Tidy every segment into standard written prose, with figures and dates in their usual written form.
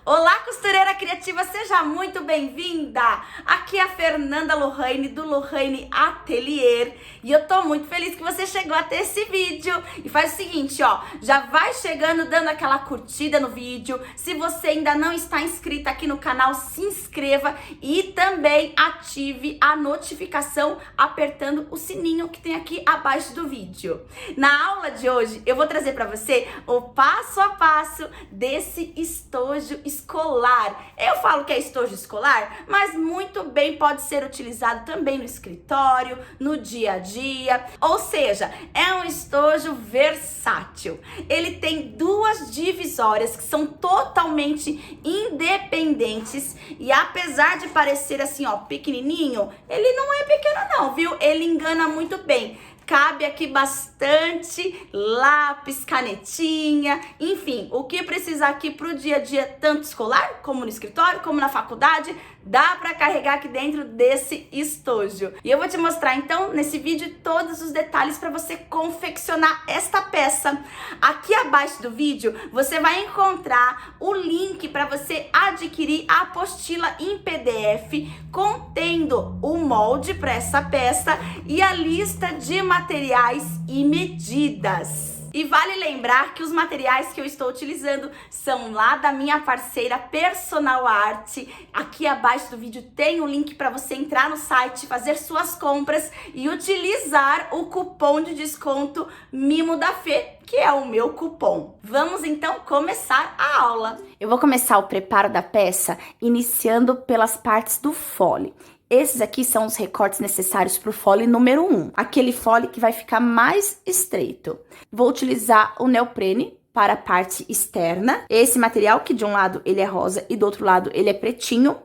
Olá, costureira criativa, seja muito bem-vinda! Aqui é a Fernanda Lohane, do Lohane Atelier, e eu tô muito feliz que você chegou até esse vídeo. E faz o seguinte, ó, já vai chegando dando aquela curtida no vídeo. Se você ainda não está inscrita aqui no canal, se inscreva e também ative a notificação apertando o sininho que tem aqui abaixo do vídeo. Na aula de hoje, eu vou trazer para você o passo a passo desse estojo escolar. Eu falo que é estojo escolar, mas muito bem pode ser utilizado também no escritório, no dia a dia. Ou seja, é um estojo versátil. Ele tem duas divisórias que são totalmente independentes e apesar de parecer assim, ó, pequenininho, ele não é pequeno não, viu? Ele engana muito bem. Cabe aqui bastante lápis, canetinha, enfim, o que precisar aqui pro dia a dia, tanto escolar, como no escritório, como na faculdade, dá para carregar aqui dentro desse estojo. E eu vou te mostrar então nesse vídeo todos os detalhes para você confeccionar esta peça. Aqui abaixo do vídeo você vai encontrar o link para você adquirir a apostila em PDF contendo o molde para essa peça e a lista de materiais e medidas. E vale lembrar que os materiais que eu estou utilizando são lá da minha parceira Personal Art. Aqui abaixo do vídeo tem um link para você entrar no site, fazer suas compras e utilizar o cupom de desconto Mimo da Fê, que é o meu cupom. Vamos então começar a aula. Eu vou começar o preparo da peça iniciando pelas partes do fole. Esses aqui são os recortes necessários para o fole número 1, aquele fole que vai ficar mais estreito. Vou utilizar o neoprene para a parte externa, esse material que de um lado ele é rosa e do outro lado ele é pretinho.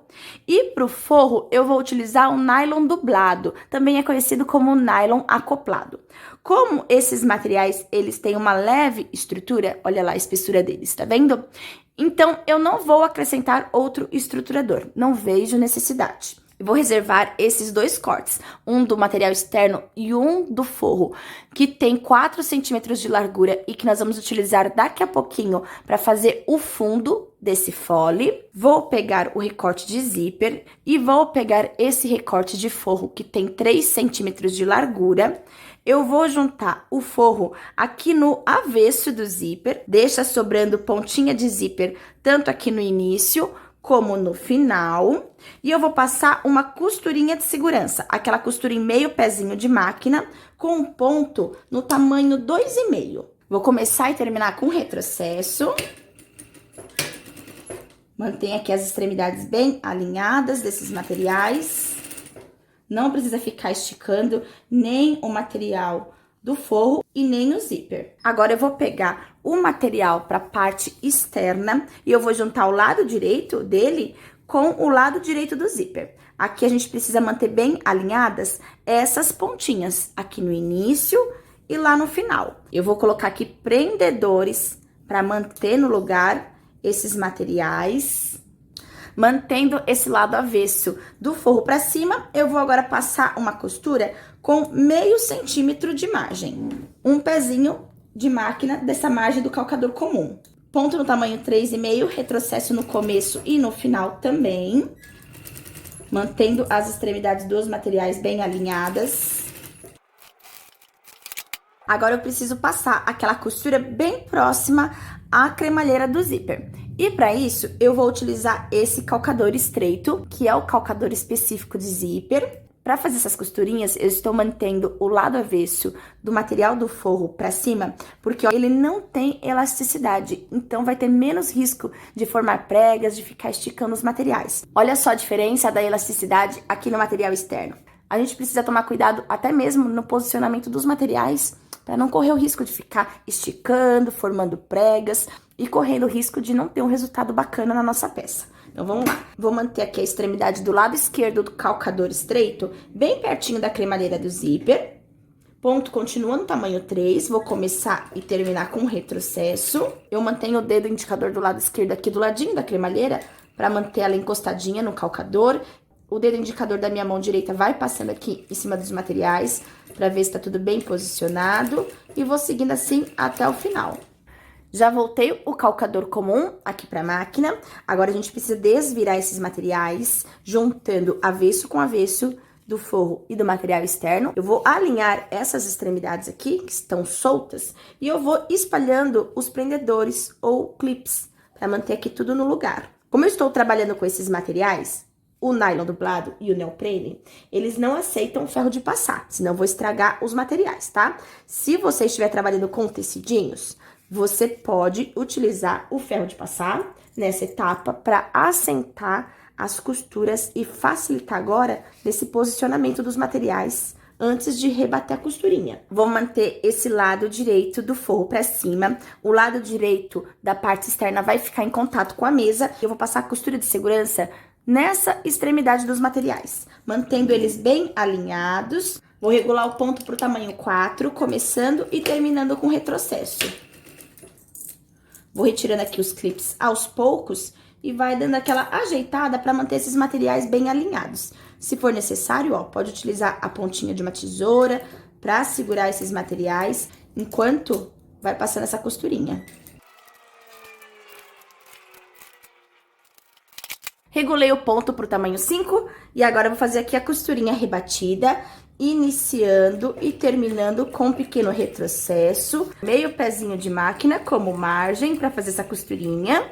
E para o forro eu vou utilizar o nylon dublado, também é conhecido como nylon acoplado. Como esses materiais eles têm uma leve estrutura, olha lá a espessura deles, tá vendo? Então eu não vou acrescentar outro estruturador, não vejo necessidade. Eu vou reservar esses dois cortes, um do material externo e um do forro, que tem 4 centímetros de largura e que nós vamos utilizar daqui a pouquinho para fazer o fundo desse fole. Vou pegar o recorte de zíper e vou pegar esse recorte de forro que tem 3 centímetros de largura. Eu vou juntar o forro aqui no avesso do zíper, deixa sobrando pontinha de zíper tanto aqui no início como no final, e eu vou passar uma costurinha de segurança, aquela costura em meio pezinho de máquina, com um ponto no tamanho 2,5. Vou começar e terminar com retrocesso. Mantenha aqui as extremidades bem alinhadas desses materiais. Não precisa ficar esticando nem o material do forro e nem o zíper. Agora eu vou pegar o material para a parte externa e eu vou juntar o lado direito dele com o lado direito do zíper. Aqui a gente precisa manter bem alinhadas essas pontinhas aqui no início e lá no final. Eu vou colocar aqui prendedores para manter no lugar esses materiais. Mantendo esse lado avesso do forro para cima, eu vou agora passar uma costura com meio centímetro de margem. Um pezinho de máquina dessa margem do calcador comum. Ponto no tamanho 3,5, retrocesso no começo e no final também. Mantendo as extremidades dos materiais bem alinhadas. Agora eu preciso passar aquela costura bem próxima à cremalheira do zíper. E para isso, eu vou utilizar esse calcador estreito, que é o calcador específico de zíper. Para fazer essas costurinhas, eu estou mantendo o lado avesso do material do forro para cima, porque ó, ele não tem elasticidade, então vai ter menos risco de formar pregas, de ficar esticando os materiais. Olha só a diferença da elasticidade aqui no material externo. A gente precisa tomar cuidado até mesmo no posicionamento dos materiais, para não correr o risco de ficar esticando, formando pregas e correndo o risco de não ter um resultado bacana na nossa peça. Então, vamos lá. Vou manter aqui a extremidade do lado esquerdo do calcador estreito, bem pertinho da cremalheira do zíper. Ponto continua no tamanho 3, vou começar e terminar com retrocesso. Eu mantenho o dedo indicador do lado esquerdo aqui do ladinho da cremalheira, para manter ela encostadinha no calcador. O dedo indicador da minha mão direita vai passando aqui em cima dos materiais, para ver se tá tudo bem posicionado. E vou seguindo assim até o final. Já voltei o calcador comum aqui para a máquina. Agora, a gente precisa desvirar esses materiais, juntando avesso com avesso do forro e do material externo. Eu vou alinhar essas extremidades aqui, que estão soltas, e eu vou espalhando os prendedores ou clips, para manter aqui tudo no lugar. Como eu estou trabalhando com esses materiais, o nylon dublado e o neoprene, eles não aceitam ferro de passar, senão eu vou estragar os materiais, tá? Se você estiver trabalhando com tecidinhos, você pode utilizar o ferro de passar nessa etapa para assentar as costuras e facilitar agora nesse posicionamento dos materiais antes de rebater a costurinha. Vou manter esse lado direito do forro para cima. O lado direito da parte externa vai ficar em contato com a mesa. Eu vou passar a costura de segurança nessa extremidade dos materiais, mantendo eles bem alinhados. Vou regular o ponto para o tamanho 4, começando e terminando com retrocesso. Vou retirando aqui os clips aos poucos e vai dando aquela ajeitada para manter esses materiais bem alinhados. Se for necessário, ó, pode utilizar a pontinha de uma tesoura para segurar esses materiais enquanto vai passando essa costurinha. Regulei o ponto para o tamanho 5 e agora eu vou fazer aqui a costurinha rebatida, iniciando e terminando com um pequeno retrocesso, meio pezinho de máquina como margem para fazer essa costurinha.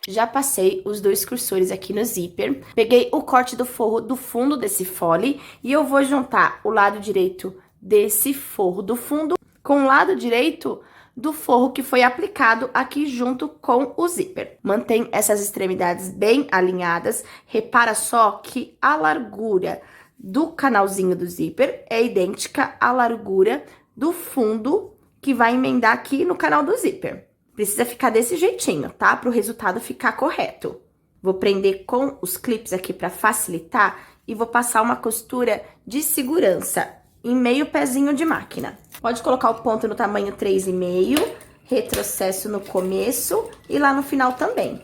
Já passei os 2 cursores aqui no zíper, peguei o corte do forro do fundo desse fole e eu vou juntar o lado direito desse forro do fundo com o lado direito do forro que foi aplicado aqui junto com o zíper. Mantém essas extremidades bem alinhadas, repara só que a largura do canalzinho do zíper é idêntica à largura do fundo que vai emendar aqui no canal do zíper. Precisa ficar desse jeitinho, tá? Para o resultado ficar correto. Vou prender com os clips aqui para facilitar e vou passar uma costura de segurança em meio pezinho de máquina. Pode colocar o ponto no tamanho 3,5, retrocesso no começo e lá no final também.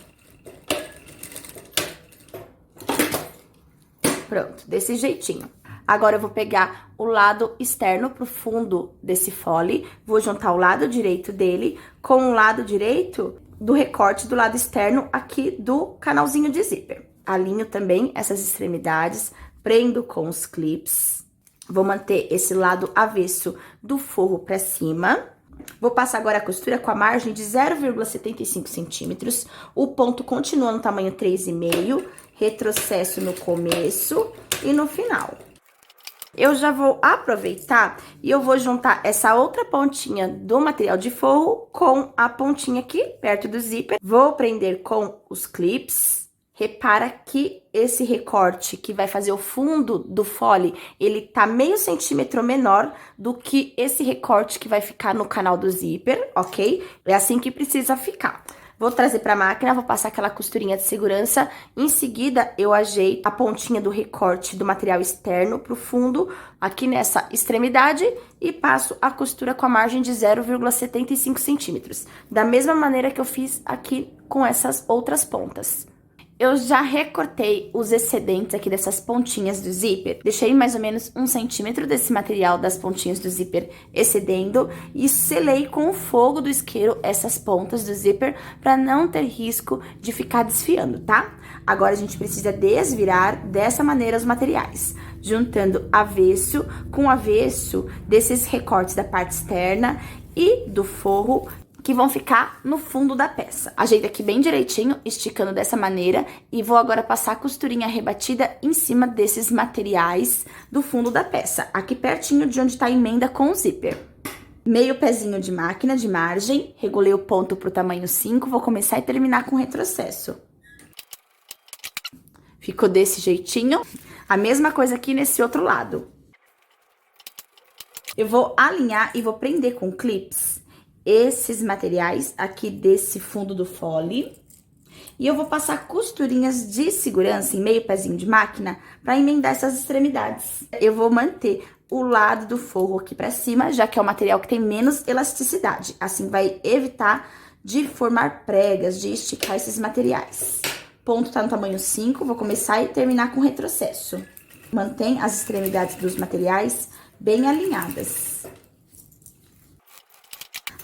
Pronto, desse jeitinho. Agora, eu vou pegar o lado externo pro fundo desse fole, vou juntar o lado direito dele com o lado direito do recorte do lado externo aqui do canalzinho de zíper. Alinho também essas extremidades, prendo com os clips. Vou manter esse lado avesso do forro pra cima. Vou passar agora a costura com a margem de 0,75 centímetros. O ponto continua no tamanho 3,5, retrocesso no começo e no final. Eu já vou aproveitar e eu vou juntar essa outra pontinha do material de forro com a pontinha aqui, perto do zíper. Vou prender com os clips. Repara que esse recorte que vai fazer o fundo do fole, ele tá meio centímetro menor do que esse recorte que vai ficar no canal do zíper, ok? É assim que precisa ficar. Vou trazer pra máquina, vou passar aquela costurinha de segurança. Em seguida, eu ajeito a pontinha do recorte do material externo pro fundo, aqui nessa extremidade, e passo a costura com a margem de 0,75 centímetros. Da mesma maneira que eu fiz aqui com essas outras pontas. Eu já recortei os excedentes aqui dessas pontinhas do zíper. Deixei mais ou menos 1 centímetro desse material das pontinhas do zíper excedendo. E selei com o fogo do isqueiro essas pontas do zíper para não ter risco de ficar desfiando, tá? Agora, a gente precisa desvirar dessa maneira os materiais. Juntando avesso com avesso desses recortes da parte externa e do forro, que vão ficar no fundo da peça. Ajeita aqui bem direitinho, esticando dessa maneira, e vou agora passar a costurinha rebatida em cima desses materiais do fundo da peça, aqui pertinho de onde tá a emenda com o zíper. Meio pezinho de máquina de margem, regulei o ponto pro tamanho 5, vou começar e terminar com retrocesso. Ficou desse jeitinho. A mesma coisa aqui nesse outro lado. Eu vou alinhar e vou prender com clips esses materiais aqui desse fundo do fole. E eu vou passar costurinhas de segurança em meio pezinho de máquina para emendar essas extremidades. Eu vou manter o lado do forro aqui para cima, já que é o material que tem menos elasticidade. Assim vai evitar de formar pregas, de esticar esses materiais. Ponto tá no tamanho 5, vou começar e terminar com retrocesso. Mantém as extremidades dos materiais bem alinhadas.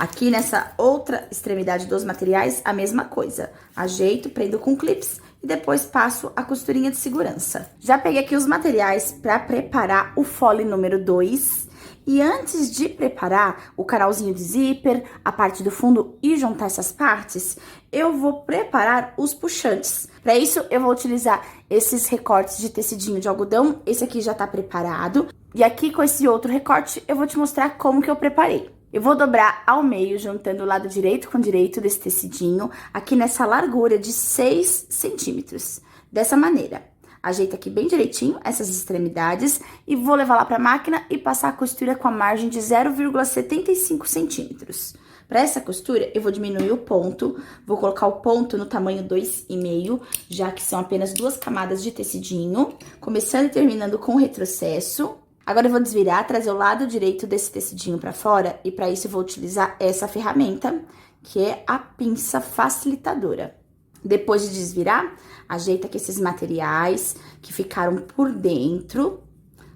Aqui nessa outra extremidade dos materiais, a mesma coisa. Ajeito, prendo com clips e depois passo a costurinha de segurança. Já peguei aqui os materiais para preparar o fole número 2. E antes de preparar o canalzinho de zíper, a parte do fundo e juntar essas partes, eu vou preparar os puxantes. Para isso, eu vou utilizar esses recortes de tecidinho de algodão. Esse aqui já tá preparado. E aqui com esse outro recorte, eu vou te mostrar como que eu preparei. Eu vou dobrar ao meio, juntando o lado direito com direito desse tecidinho, aqui nessa largura de 6 centímetros. Dessa maneira. Ajeita aqui bem direitinho essas extremidades e vou levar lá pra máquina e passar a costura com a margem de 0,75 centímetros. Para essa costura, eu vou diminuir o ponto, vou colocar o ponto no tamanho 2,5, já que são apenas 2 camadas de tecidinho, começando e terminando com o retrocesso. Agora eu vou desvirar, trazer o lado direito desse tecidinho pra fora e para isso eu vou utilizar essa ferramenta, que é a pinça facilitadora. Depois de desvirar, ajeita aqui esses materiais que ficaram por dentro,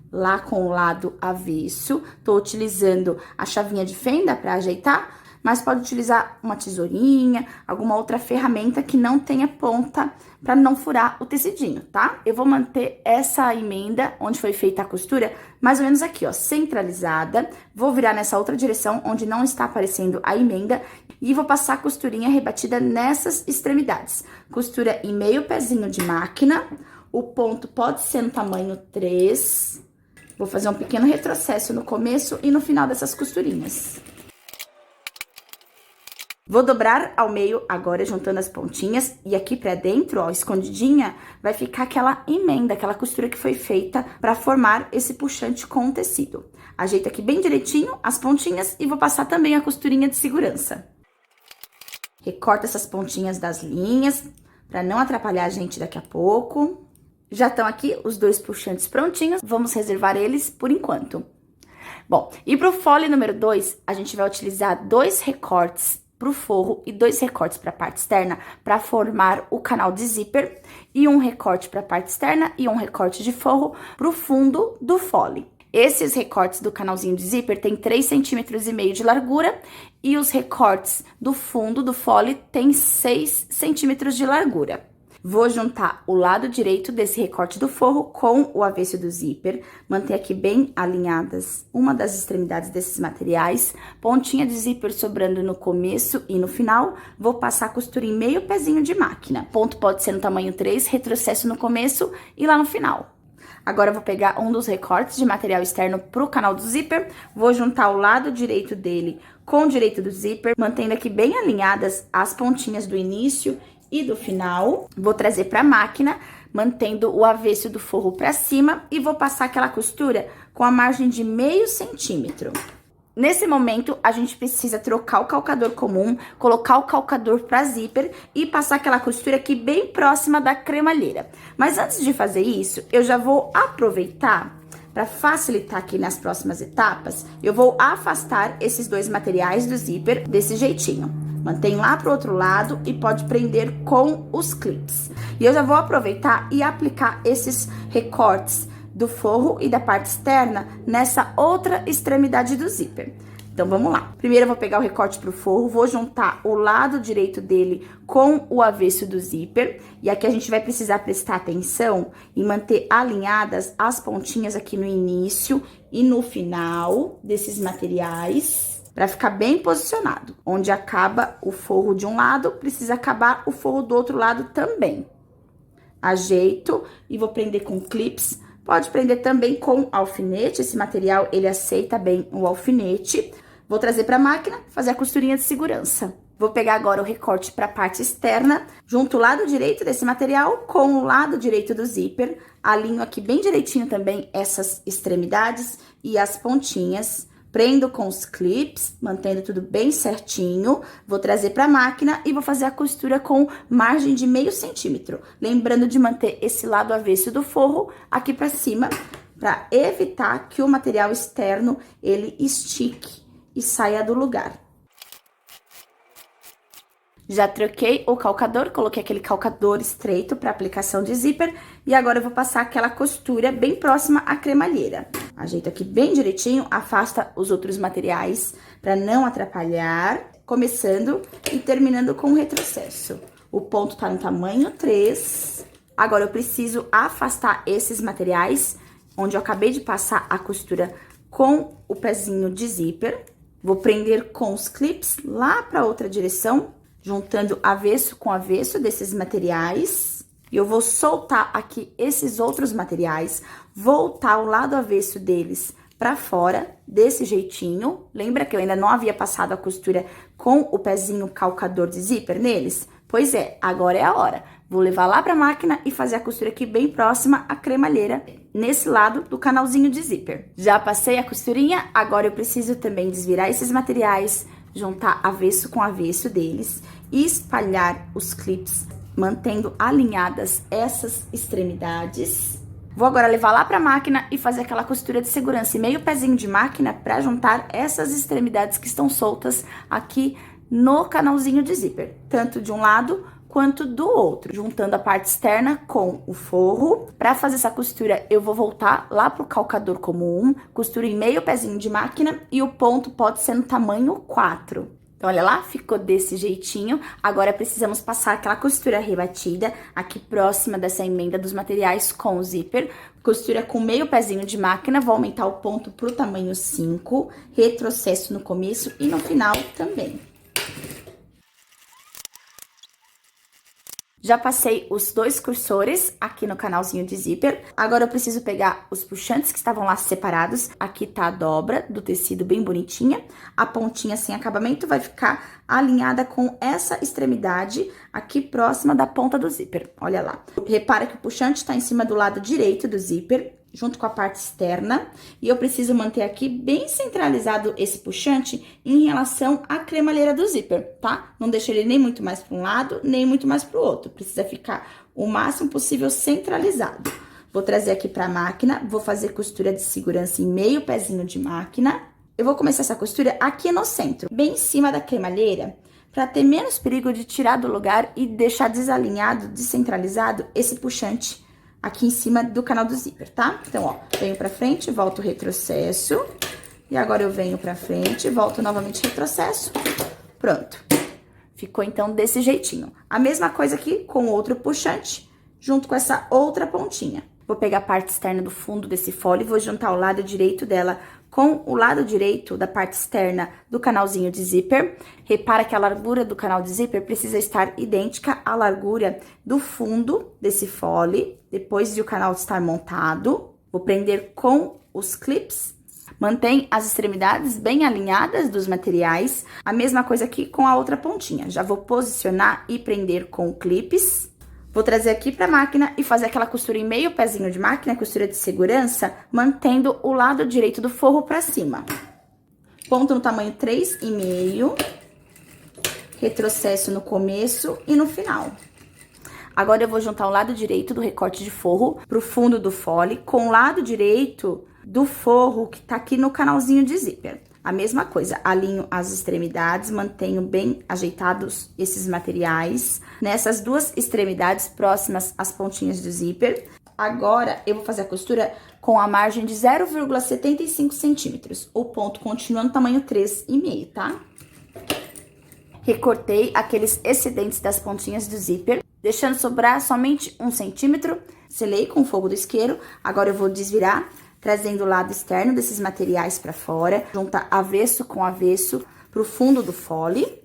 lá com o lado avesso. Tô utilizando a chavinha de fenda para ajeitar, mas pode utilizar uma tesourinha, alguma outra ferramenta que não tenha ponta para não furar o tecidinho, tá? Eu vou manter essa emenda onde foi feita a costura, mais ou menos aqui, ó, centralizada. Vou virar nessa outra direção onde não está aparecendo a emenda e vou passar a costurinha rebatida nessas extremidades. Costura em meio pezinho de máquina, o ponto pode ser no tamanho 3. Vou fazer um pequeno retrocesso no começo e no final dessas costurinhas. Vou dobrar ao meio agora, juntando as pontinhas, e aqui pra dentro, ó, escondidinha, vai ficar aquela emenda, aquela costura que foi feita pra formar esse puxante com o tecido. Ajeito aqui bem direitinho as pontinhas e vou passar também a costurinha de segurança. Recorta essas pontinhas das linhas, pra não atrapalhar a gente daqui a pouco. Já estão aqui os 2 puxantes prontinhos, vamos reservar eles por enquanto. Bom, e pro fole número 2, a gente vai utilizar 2 recortes pro forro e 2 recortes para a parte externa para formar o canal de zíper e um recorte para a parte externa e um recorte de forro pro fundo do fole. Esses recortes do canalzinho de zíper tem 3,5 cm de largura e os recortes do fundo do fole tem 6 centímetros de largura. Vou juntar o lado direito desse recorte do forro com o avesso do zíper, manter aqui bem alinhadas uma das extremidades desses materiais, pontinha de zíper sobrando no começo e no final, vou passar a costura em meio pezinho de máquina. Ponto pode ser no tamanho 3, retrocesso no começo e lá no final. Agora eu vou pegar um dos recortes de material externo pro canal do zíper, vou juntar o lado direito dele com o direito do zíper, mantendo aqui bem alinhadas as pontinhas do início e do final. Vou trazer para a máquina, mantendo o avesso do forro para cima e vou passar aquela costura com a margem de meio centímetro. Nesse momento, a gente precisa trocar o calcador comum, colocar o calcador para zíper e passar aquela costura aqui bem próxima da cremalheira. Mas antes de fazer isso, eu já vou aproveitar para facilitar aqui nas próximas etapas, eu vou afastar esses 2 materiais do zíper desse jeitinho. Mantém lá pro outro lado e pode prender com os clips. E eu já vou aproveitar e aplicar esses recortes do forro e da parte externa nessa outra extremidade do zíper. Então, vamos lá. Primeiro, eu vou pegar o recorte pro forro, vou juntar o lado direito dele com o avesso do zíper. E aqui a gente vai precisar prestar atenção e manter alinhadas as pontinhas aqui no início e no final desses materiais, para ficar bem posicionado. Onde acaba o forro de um lado, precisa acabar o forro do outro lado também. Ajeito e vou prender com clips. Pode prender também com alfinete, esse material, ele aceita bem o alfinete. Vou trazer para a máquina, fazer a costurinha de segurança. Vou pegar agora o recorte para a parte externa, junto o lado direito desse material com o lado direito do zíper. Alinho aqui bem direitinho também essas extremidades e as pontinhas. Prendo com os clips, mantendo tudo bem certinho. Vou trazer para a máquina e vou fazer a costura com margem de meio centímetro. Lembrando de manter esse lado avesso do forro aqui para cima, para evitar que o material externo ele estique e saia do lugar. Já troquei o calcador, coloquei aquele calcador estreito para aplicação de zíper e agora eu vou passar aquela costura bem próxima à cremalheira. Ajeito aqui bem direitinho, afasta os outros materiais para não atrapalhar, começando e terminando com o retrocesso. O ponto tá no tamanho 3. Agora, eu preciso afastar esses materiais, onde eu acabei de passar a costura com o pezinho de zíper. Vou prender com os clips lá para outra direção, juntando avesso com avesso desses materiais. E eu vou soltar aqui esses outros materiais, voltar o lado avesso deles para fora, desse jeitinho. Lembra que eu ainda não havia passado a costura com o pezinho calcador de zíper neles? Pois é, agora é a hora. Vou levar lá pra máquina e fazer a costura aqui bem próxima à cremalheira, nesse lado do canalzinho de zíper. Já passei a costurinha, agora eu preciso também desvirar esses materiais, juntar avesso com avesso deles e espalhar os clips, mantendo alinhadas essas extremidades. Vou agora levar lá pra máquina e fazer aquela costura de segurança e meio pezinho de máquina pra juntar essas extremidades que estão soltas aqui no canalzinho de zíper, tanto de um lado quanto do outro, juntando a parte externa com o forro. Para fazer essa costura, eu vou voltar lá pro calcador comum, costura em meio pezinho de máquina e o ponto pode ser no tamanho 4. Então, olha lá, ficou desse jeitinho. Agora, precisamos passar aquela costura rebatida aqui próxima dessa emenda dos materiais com o zíper. Costura com meio pezinho de máquina, vou aumentar o ponto pro tamanho 5, retrocesso no começo e no final também. Já passei os 2 cursores aqui no canalzinho de zíper. Agora eu preciso pegar os puxantes que estavam lá separados. Aqui tá a dobra do tecido bem bonitinha. A pontinha sem acabamento vai ficar alinhada com essa extremidade aqui próxima da ponta do zíper. Olha lá. Repara que o puxante tá em cima do lado direito do zíper, junto com a parte externa, e eu preciso manter aqui bem centralizado esse puxante em relação à cremalheira do zíper, tá? Não deixa ele nem muito mais para um lado, nem muito mais para o outro, precisa ficar o máximo possível centralizado. Vou trazer aqui para a máquina, vou fazer costura de segurança em meio pezinho de máquina. Eu vou começar essa costura aqui no centro, bem em cima da cremalheira, para ter menos perigo de tirar do lugar e deixar desalinhado, descentralizado esse puxante aqui em cima do canal do zíper, tá? Então, ó, venho pra frente, volto retrocesso. E agora eu venho pra frente, volto novamente retrocesso. Pronto. Ficou, então, desse jeitinho. A mesma coisa aqui com outro puxante, junto com essa outra pontinha. Vou pegar a parte externa do fundo desse fole e vou juntar o lado direito dela com o lado direito da parte externa do canalzinho de zíper. Repara que a largura do canal de zíper precisa estar idêntica à largura do fundo desse fole, depois de o canal estar montado. Vou prender com os clips. Mantém as extremidades bem alinhadas dos materiais. A mesma coisa aqui com a outra pontinha. Já vou posicionar e prender com clips. Vou trazer aqui pra máquina e fazer aquela costura em meio pezinho de máquina, costura de segurança, mantendo o lado direito do forro pra cima. Ponto no tamanho 3,5, retrocesso no começo e no final. Agora, eu vou juntar o lado direito do recorte de forro pro fundo do fole com o lado direito do forro que tá aqui no canalzinho de zíper. A mesma coisa, alinho as extremidades, mantenho bem ajeitados esses materiais nessas duas extremidades próximas às pontinhas do zíper. Agora, eu vou fazer a costura com a margem de 0,75 centímetros. O ponto continua no tamanho 3,5, tá? Recortei aqueles excedentes das pontinhas do zíper, deixando sobrar somente 1 centímetro. Selei com o fogo do isqueiro. Agora, eu vou desvirar, trazendo o lado externo desses materiais para fora, junta avesso com avesso pro fundo do fole.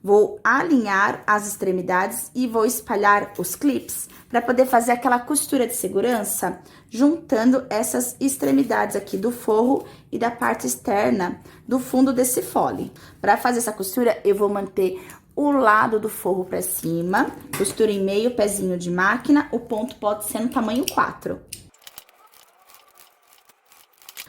Vou alinhar as extremidades e vou espalhar os clips para poder fazer aquela costura de segurança, juntando essas extremidades aqui do forro e da parte externa do fundo desse fole. Para fazer essa costura, eu vou manter o lado do forro para cima, costura em meio pezinho de máquina, o ponto pode ser no tamanho 4.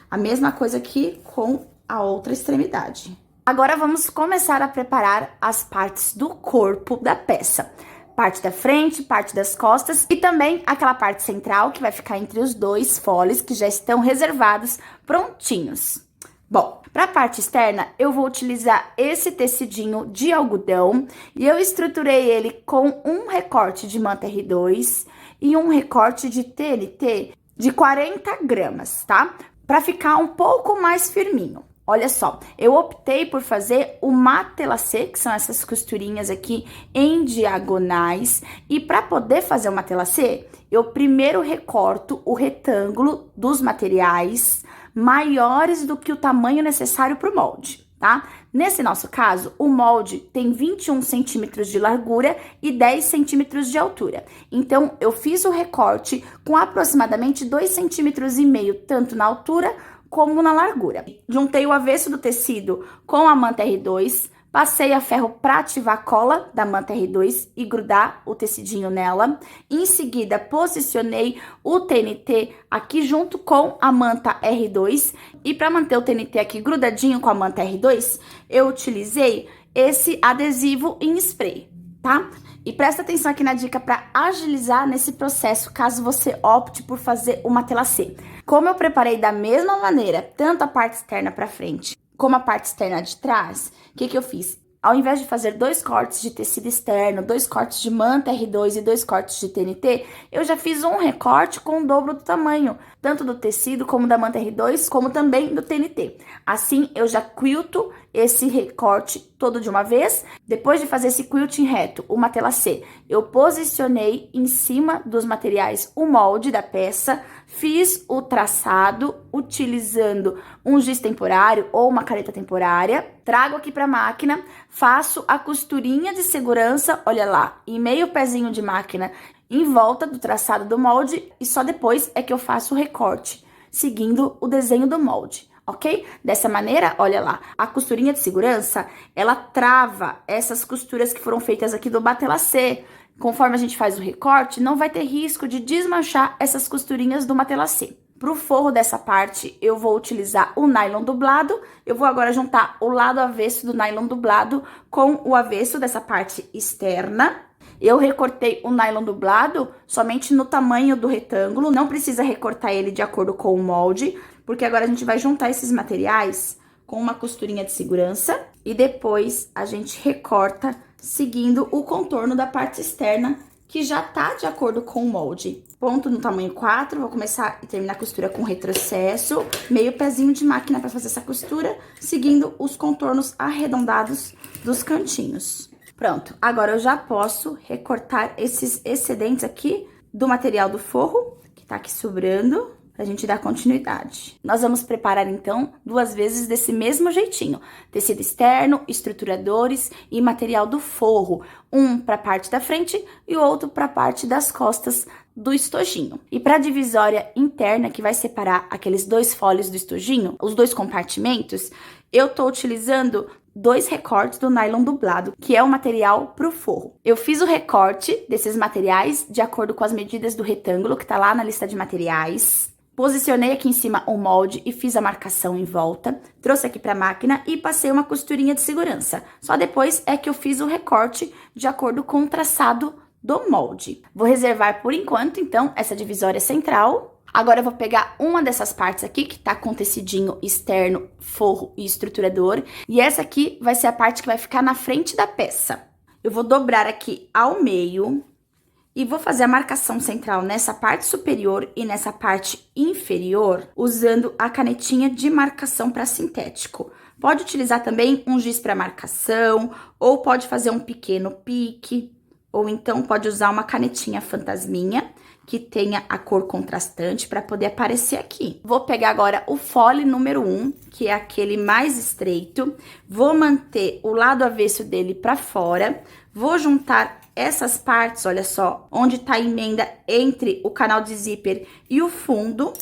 A mesma coisa aqui com a outra extremidade. Agora, vamos começar a preparar as partes do corpo da peça. Parte da frente, parte das costas e também aquela parte central que vai ficar entre os dois foles que já estão reservados, prontinhos. Bom, para a parte externa, eu vou utilizar esse tecidinho de algodão e eu estruturei ele com um recorte de manta R2 e um recorte de TNT de 40 gramas, tá? para ficar um pouco mais firminho. Olha só, eu optei por fazer o matelacê, que são essas costurinhas aqui em diagonais. E para poder fazer o matelacê, eu primeiro recorto o retângulo dos materiais maiores do que o tamanho necessário para o molde, tá? Nesse nosso caso, o molde tem 21 centímetros de largura e 10 centímetros de altura. Então, eu fiz o recorte com aproximadamente 2,5 centímetros, tanto na altura como na largura. Juntei o avesso do tecido com a manta R2, passei a ferro para ativar a cola da manta R2 e grudar o tecidinho nela. Em seguida, posicionei o TNT aqui junto com a manta R2. E para manter o TNT aqui grudadinho com a manta R2, eu utilizei esse adesivo em spray, tá? E presta atenção aqui na dica para agilizar nesse processo, caso você opte por fazer o matelacê. Como eu preparei da mesma maneira, tanto a parte externa para frente como a parte externa de trás, o que eu fiz? Ao invés de fazer 2 cortes de tecido externo, 2 cortes de manta R2 e 2 cortes de TNT, eu já fiz um recorte com o dobro do tamanho, tanto do tecido como da manta R2, como também do TNT. Assim, eu já quilto esse recorte todo de uma vez. Depois de fazer esse quilting reto, o matelacê, eu posicionei em cima dos materiais o molde da peça, fiz o traçado utilizando um giz temporário ou uma caneta temporária, trago aqui para a máquina, faço a costurinha de segurança, olha lá, e meio pezinho de máquina em volta do traçado do molde e só depois é que eu faço o recorte, seguindo o desenho do molde. Ok? Dessa maneira, olha lá, a costurinha de segurança, ela trava essas costuras que foram feitas aqui do matelacê. Conforme a gente faz o recorte, não vai ter risco de desmanchar essas costurinhas do matelacê. Para o forro dessa parte, eu vou utilizar o nylon dublado. Eu vou agora juntar o lado avesso do nylon dublado com o avesso dessa parte externa. Eu recortei o nylon dublado somente no tamanho do retângulo, não precisa recortar ele de acordo com o molde, porque agora a gente vai juntar esses materiais com uma costurinha de segurança e depois a gente recorta seguindo o contorno da parte externa, que já tá de acordo com o molde. Ponto no tamanho 4, vou começar e terminar a costura com retrocesso, meio pezinho de máquina para fazer essa costura, seguindo os contornos arredondados dos cantinhos. Pronto, agora eu já posso recortar esses excedentes aqui do material do forro, que tá aqui sobrando, pra gente dar continuidade. Nós vamos preparar, então, 2 vezes desse mesmo jeitinho. Tecido externo, estruturadores e material do forro. Um pra parte da frente e o outro pra parte das costas do estojinho. E pra divisória interna, que vai separar aqueles 2 folhos do estojinho, os 2 compartimentos, eu tô utilizando 2 recortes do nylon dublado, que é o material pro forro. Eu fiz o recorte desses materiais de acordo com as medidas do retângulo, que tá lá na lista de materiais. Posicionei aqui em cima o molde e fiz a marcação em volta. Trouxe aqui pra máquina e passei uma costurinha de segurança. Só depois é que eu fiz o recorte de acordo com o traçado do molde. Vou reservar por enquanto, então, essa divisória central. Agora eu vou pegar uma dessas partes aqui, que tá com tecidinho externo, forro e estruturador. E essa aqui vai ser a parte que vai ficar na frente da peça. Eu vou dobrar aqui ao meio e vou fazer a marcação central nessa parte superior e nessa parte inferior, usando a canetinha de marcação para sintético. Pode utilizar também um giz para marcação, ou pode fazer um pequeno pique, ou então pode usar uma canetinha fantasminha, que tenha a cor contrastante para poder aparecer aqui. Vou pegar agora o fole número 1, que é aquele mais estreito, vou manter o lado avesso dele para fora, vou juntar essas partes, olha só, onde tá a emenda entre o canal de zíper e o fundo.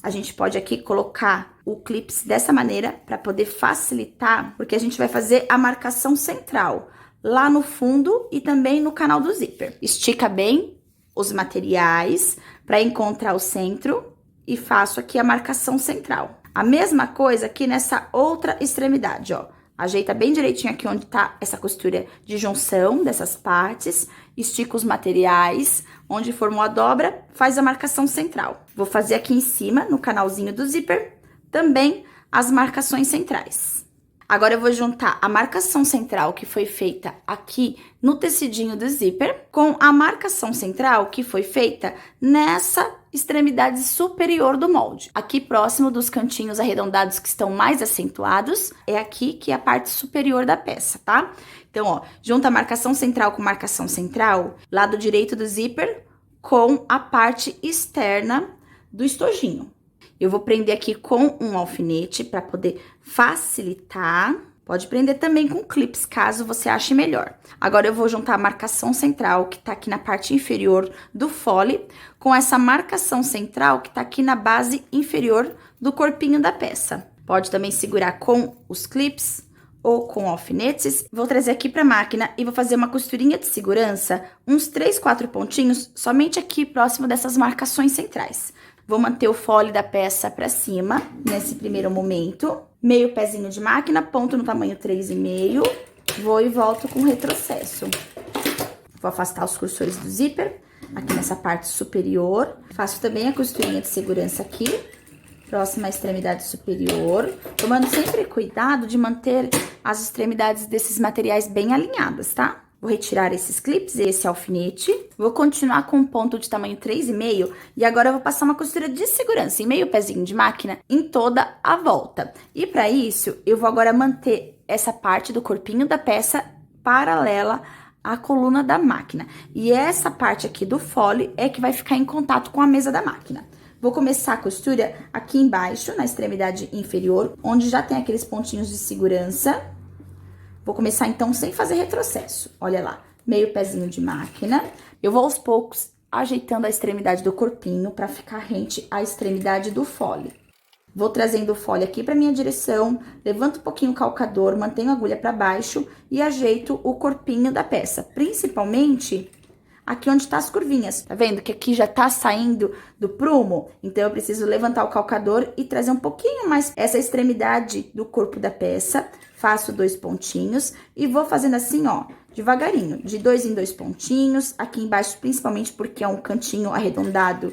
A gente pode aqui colocar o clips dessa maneira para poder facilitar, porque a gente vai fazer a marcação central lá no fundo e também no canal do zíper. Estica bem os materiais para encontrar o centro e faço aqui a marcação central. A mesma coisa aqui nessa outra extremidade, ó. Ajeita bem direitinho aqui onde tá essa costura de junção dessas partes, estica os materiais, onde formou a dobra, faz a marcação central. Vou fazer aqui em cima, no canalzinho do zíper, também as marcações centrais. Agora eu vou juntar a marcação central que foi feita aqui no tecidinho do zíper com a marcação central que foi feita nessa extremidade superior do molde. Aqui próximo dos cantinhos arredondados que estão mais acentuados, é aqui que é a parte superior da peça, tá? Então, ó, junta a marcação central com marcação central, lado direito do zíper com a parte externa do estojinho. Eu vou prender aqui com um alfinete para poder facilitar. Pode prender também com clips, caso você ache melhor. Agora, eu vou juntar a marcação central, que tá aqui na parte inferior do fole, com essa marcação central, que tá aqui na base inferior do corpinho da peça. Pode também segurar com os clips ou com alfinetes. Vou trazer aqui pra máquina e vou fazer uma costurinha de segurança, uns 3, 4 pontinhos, somente aqui próximo dessas marcações centrais. Vou manter o fole da peça pra cima, nesse primeiro momento. Meio pezinho de máquina, ponto no tamanho 3,5. Vou e volto com retrocesso. Vou afastar os cursores do zíper, aqui nessa parte superior. Faço também a costurinha de segurança aqui, próxima à extremidade superior. Tomando sempre cuidado de manter as extremidades desses materiais bem alinhadas, tá? Vou retirar esses clips e esse alfinete. Vou continuar com um ponto de tamanho 3,5 e agora eu vou passar uma costura de segurança em meio pezinho de máquina em toda a volta. E para isso, eu vou agora manter essa parte do corpinho da peça paralela à coluna da máquina. E essa parte aqui do fole é que vai ficar em contato com a mesa da máquina. Vou começar a costura aqui embaixo, na extremidade inferior, onde já tem aqueles pontinhos de segurança. Vou começar, então, sem fazer retrocesso. Olha lá, meio pezinho de máquina. Eu vou, aos poucos, ajeitando a extremidade do corpinho para ficar rente à extremidade do fole. Vou trazendo o fole aqui para minha direção, levanto um pouquinho o calcador, mantenho a agulha para baixo e ajeito o corpinho da peça. Principalmente aqui onde tá as curvinhas. Tá vendo que aqui já tá saindo do prumo? Então, eu preciso levantar o calcador e trazer um pouquinho mais essa extremidade do corpo da peça. Faço 2 pontinhos e vou fazendo assim, ó, devagarinho, de 2 em 2 pontinhos. Aqui embaixo, principalmente porque é um cantinho arredondado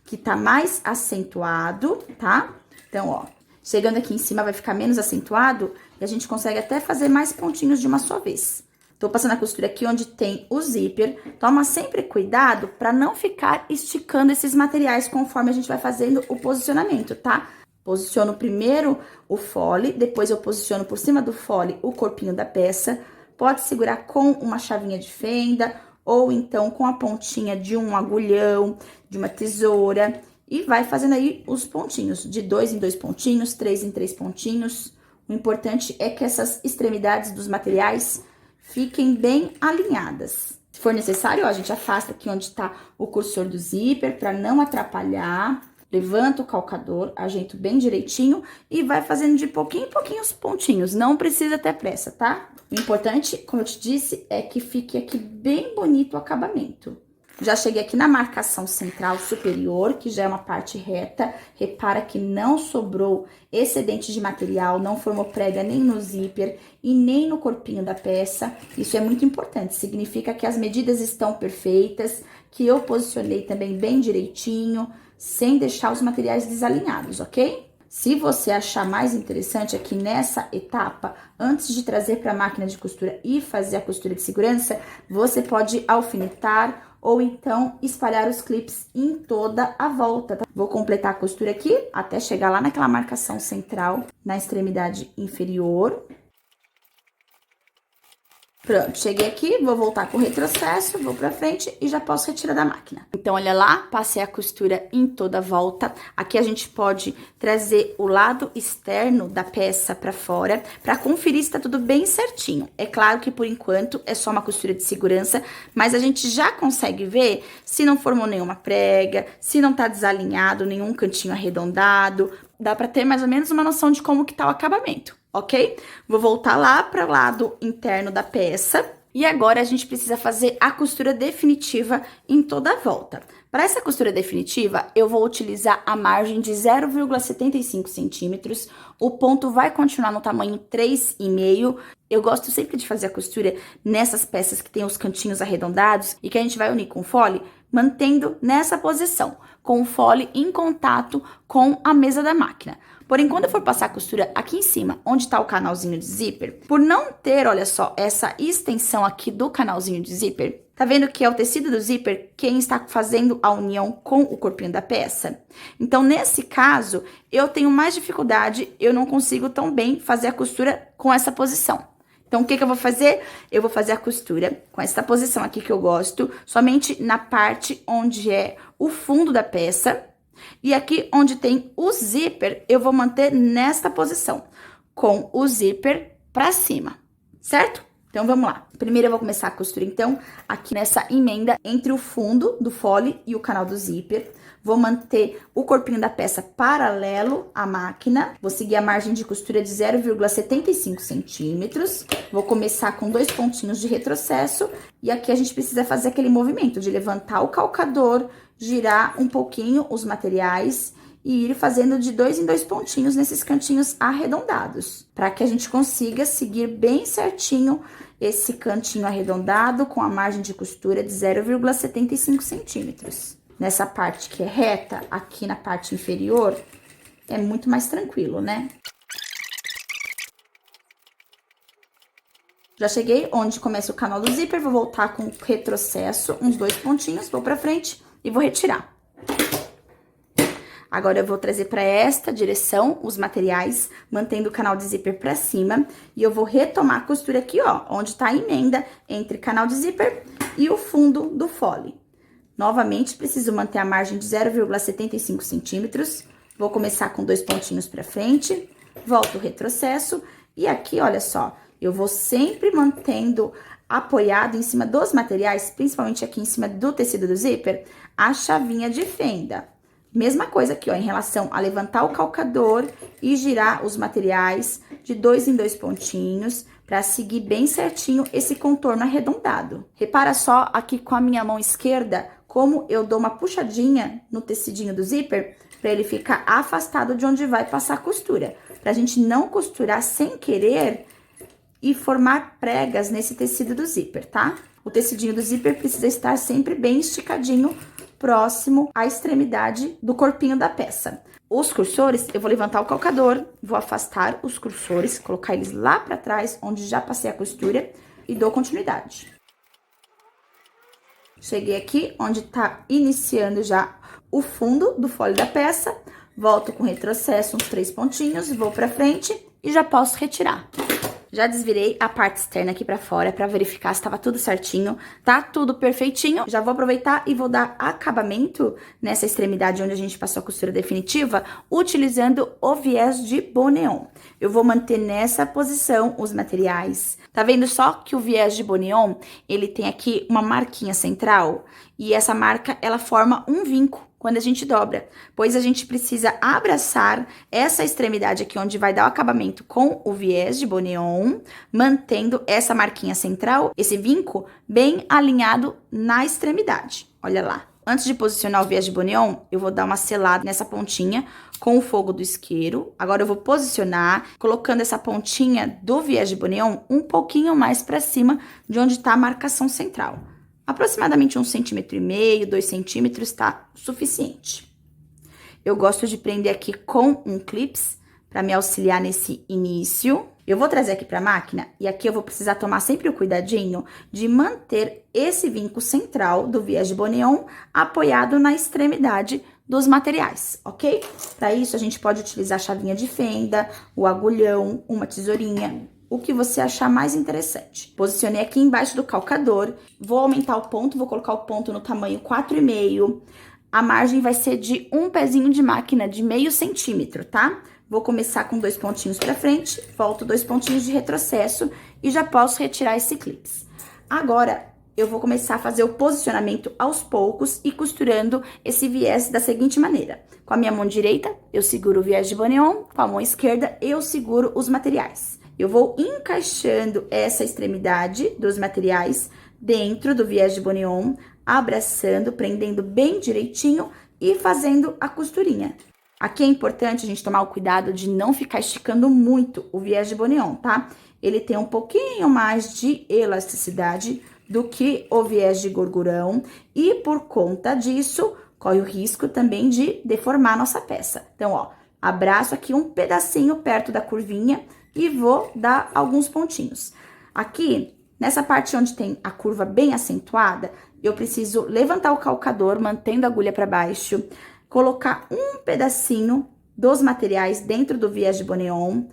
que tá mais acentuado, tá? Então, ó, chegando aqui em cima vai ficar menos acentuado e a gente consegue até fazer mais pontinhos de uma só vez. Tô passando a costura aqui onde tem o zíper. Toma sempre cuidado para não ficar esticando esses materiais conforme a gente vai fazendo o posicionamento, tá? Posiciono primeiro o fole, depois eu posiciono por cima do fole o corpinho da peça. Pode segurar com uma chavinha de fenda ou então com a pontinha de um agulhão, de uma tesoura. E vai fazendo aí os pontinhos, de 2 em 2 pontinhos, 3 em 3 pontinhos. O importante é que essas extremidades dos materiais fiquem bem alinhadas. Se for necessário, ó, a gente afasta aqui onde tá o cursor do zíper para não atrapalhar. Levanta o calcador, ajeito bem direitinho e vai fazendo de pouquinho em pouquinho os pontinhos. Não precisa ter pressa, tá? O importante, como eu te disse, é que fique aqui bem bonito o acabamento. Já cheguei aqui na marcação central superior, que já é uma parte reta. Repara que não sobrou excedente de material, não formou prega nem no zíper e nem no corpinho da peça. Isso é muito importante, significa que as medidas estão perfeitas, que eu posicionei também bem direitinho, sem deixar os materiais desalinhados, ok? Se você achar mais interessante aqui nessa etapa, antes de trazer para a máquina de costura e fazer a costura de segurança, você pode alfinetar ou então espalhar os clips em toda a volta, tá? Vou completar a costura aqui até chegar lá naquela marcação central, na extremidade inferior. Pronto, cheguei aqui, vou voltar com o retrocesso, vou pra frente e já posso retirar da máquina. Então, olha lá, passei a costura em toda a volta. Aqui a gente pode trazer o lado externo da peça pra fora, pra conferir se tá tudo bem certinho. É claro que, por enquanto, é só uma costura de segurança, mas a gente já consegue ver se não formou nenhuma prega, se não tá desalinhado, nenhum cantinho arredondado. Dá pra ter mais ou menos uma noção de como que tá o acabamento. Ok? Vou voltar lá para o lado interno da peça. E agora, a gente precisa fazer a costura definitiva em toda a volta. Para essa costura definitiva, eu vou utilizar a margem de 0,75 centímetros. O ponto vai continuar no tamanho 3,5. Eu gosto sempre de fazer a costura nessas peças que tem os cantinhos arredondados e que a gente vai unir com fole, mantendo nessa posição, com o fole em contato com a mesa da máquina. Porém, quando eu for passar a costura aqui em cima, onde tá o canalzinho de zíper, por não ter, olha só, essa extensão aqui do canalzinho de zíper, tá vendo que é o tecido do zíper quem está fazendo a união com o corpinho da peça? Então, nesse caso, eu tenho mais dificuldade, eu não consigo tão bem fazer a costura com essa posição. Então, o que que eu vou fazer? Eu vou fazer a costura com essa posição aqui que eu gosto, somente na parte onde é o fundo da peça. E aqui onde tem o zíper, eu vou manter nesta posição, com o zíper pra cima, certo? Então, vamos lá. Primeiro, eu vou começar a costura, então, aqui nessa emenda entre o fundo do fole e o canal do zíper. Vou manter o corpinho da peça paralelo à máquina. Vou seguir a margem de costura de 0,75 centímetros. Vou começar com 2 pontinhos de retrocesso. E aqui a gente precisa fazer aquele movimento de levantar o calcador, girar um pouquinho os materiais e ir fazendo de 2 em 2 pontinhos nesses cantinhos arredondados, para que a gente consiga seguir bem certinho esse cantinho arredondado com a margem de costura de 0,75 centímetros. Nessa parte que é reta, aqui na parte inferior, é muito mais tranquilo, né? Já cheguei onde começa o canal do zíper, vou voltar com retrocesso, uns 2 pontinhos, vou pra frente e vou retirar. Agora, eu vou trazer para esta direção os materiais, mantendo o canal de zíper para cima. E eu vou retomar a costura aqui, ó, onde tá a emenda entre canal de zíper e o fundo do fole. Novamente, preciso manter a margem de 0,75 centímetros. Vou começar com 2 pontinhos para frente, volto o retrocesso. E aqui, olha só, eu vou sempre mantendo apoiado em cima dos materiais, principalmente aqui em cima do tecido do zíper, a chavinha de fenda. Mesma coisa aqui, ó, em relação a levantar o calcador e girar os materiais de 2 em 2 pontinhos, para seguir bem certinho esse contorno arredondado. Repara só aqui com a minha mão esquerda, como eu dou uma puxadinha no tecidinho do zíper, para ele ficar afastado de onde vai passar a costura. Pra gente não costurar sem querer e formar pregas nesse tecido do zíper, tá? O tecidinho do zíper precisa estar sempre bem esticadinho, próximo à extremidade do corpinho da peça. Os cursores, eu vou levantar o calcador, vou afastar os cursores, colocar eles lá pra trás, onde já passei a costura, e dou continuidade. Cheguei aqui, onde tá iniciando já o fundo do fole da peça, volto com retrocesso, uns 3 pontinhos, vou pra frente e já posso retirar. Já desvirei a parte externa aqui pra fora pra verificar se estava tudo certinho. Tá tudo perfeitinho. Já vou aproveitar e vou dar acabamento nessa extremidade onde a gente passou a costura definitiva, utilizando o viés de Boneon. Eu vou manter nessa posição os materiais. Tá vendo só que o viés de Boneon, ele tem aqui uma marquinha central? E essa marca, ela forma um vinco quando a gente dobra, pois a gente precisa abraçar essa extremidade aqui, onde vai dar o acabamento com o viés de Boneon, mantendo essa marquinha central, esse vinco, bem alinhado na extremidade. Olha lá. Antes de posicionar o viés de Boneon, eu vou dar uma selada nessa pontinha com o fogo do isqueiro. Agora, eu vou posicionar, colocando essa pontinha do viés de Boneon um pouquinho mais para cima de onde tá a marcação central. Aproximadamente 1,5 cm, 2 centímetros tá suficiente. Eu gosto de prender aqui com um clips para me auxiliar nesse início. Eu vou trazer aqui para a máquina e aqui eu vou precisar tomar sempre o cuidadinho de manter esse vinco central do viés de Boneon apoiado na extremidade dos materiais, ok? Para isso, a gente pode utilizar a chavinha de fenda, o agulhão, uma tesourinha, o que você achar mais interessante. Posicionei aqui embaixo do calcador, vou aumentar o ponto, vou colocar o ponto no tamanho 4,5. A margem vai ser de um pezinho de máquina de 0,5 centímetro, tá? Vou começar com 2 pontinhos pra frente, volto 2 pontinhos de retrocesso e já posso retirar esse clips. Agora, eu vou começar a fazer o posicionamento aos poucos e costurando esse viés da seguinte maneira. Com a minha mão direita, eu seguro o viés de Boneon, com a mão esquerda, eu seguro os materiais. Eu vou encaixando essa extremidade dos materiais dentro do viés de Boneon, abraçando, prendendo bem direitinho e fazendo a costurinha. Aqui é importante a gente tomar o cuidado de não ficar esticando muito o viés de Boneon, tá? Ele tem um pouquinho mais de elasticidade do que o viés de gorgurão e por conta disso, corre o risco também de deformar a nossa peça. Então, ó, abraço aqui um pedacinho perto da curvinha e vou dar alguns pontinhos. Aqui, nessa parte onde tem a curva bem acentuada, eu preciso levantar o calcador, mantendo a agulha para baixo, colocar um pedacinho dos materiais dentro do viés de boneon,